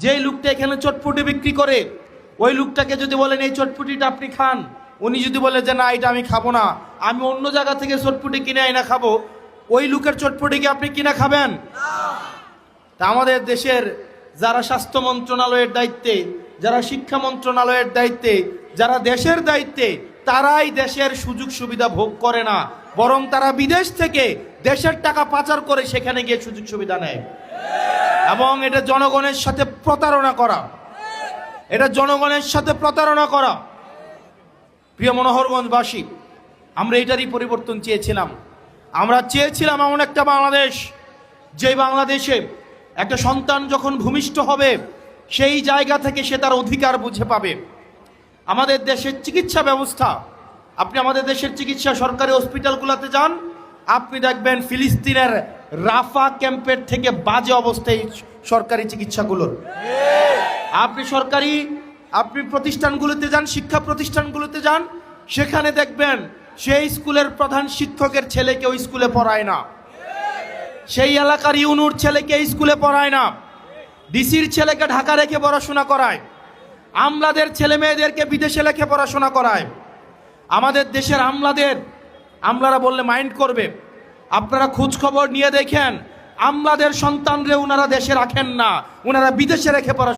যেই লোকটা এখানে চটপটি বিক্রি করে ওই লোকটাকে যদি বলেন এই চটপটিটা আপনি খান, উনি যদি বলে যে না এটা আমি খাবো না, আমি অন্য জায়গা থেকে চটপটি কিনে আইনা খাবো, ওই লোকের চটপটিকে আপনি কিনা খাবেন? তা আমাদের দেশের যারা স্বাস্থ্য মন্ত্রণালয়ের দায়িত্বে, যারা শিক্ষা মন্ত্রণালয়ের দায়িত্বে, যারা দেশের দায়িত্বে, তারাই দেশের সুযোগ সুবিধা ভোগ করে না, বরং তারা বিদেশ থেকে দেশের টাকা পাচার করে সেখানে গিয়ে সুযোগ সুবিধা নেয়। এবং এটা জনগণের সাথে প্রতারণা করা, এটা জনগণের সাথে প্রতারণা করা। প্রিয় মনোহরগঞ্জবাসী, আমরা এটারই পরিবর্তন চেয়েছিলাম। আমরা চেয়েছিলাম এমন একটা বাংলাদেশ, যে বাংলাদেশে একটা সন্তান যখন ভূমিষ্ঠ হবে সেই জায়গা থেকে সে তার অধিকার বুঝে পাবে। আমাদের দেশের চিকিৎসা ব্যবস্থা, আপনি আমাদের দেশের চিকিৎসা সরকারি হসপিটালগুলোতে যান, আপনি দেখবেন ফিলিস্তিনের রাফা ক্যাম্পের থেকে বাজে অবস্থায় সরকারি চিকিৎসাগুলোর। আপনি প্রতিষ্ঠানগুলোতে যান, শিক্ষা প্রতিষ্ঠানগুলোতে যান, সেখানে দেখবেন সেই স্কুলের প্রধান শিক্ষকের ছেলেকে ওই স্কুলে পড়ায় না, সেই এলাকার ইউনুর ছেলেকে স্কুলে পড়ায় না, ডিসির ছেলেকে ঢাকা রেখে পড়াশোনা করায়, আমলাদের ছেলে মেয়েদেরকে বিদেশে রেখে পড়াশোনা করায়। আমাদের দেশের আমলারা বললে মাইন্ড করবে, আপনারা খোঁজ খবর নিয়ে দেখেন, আমলাদের সন্তানরে ওনারা দেশে রাখেন না, ওনারা বিদেশে রেখে পড়াশোনা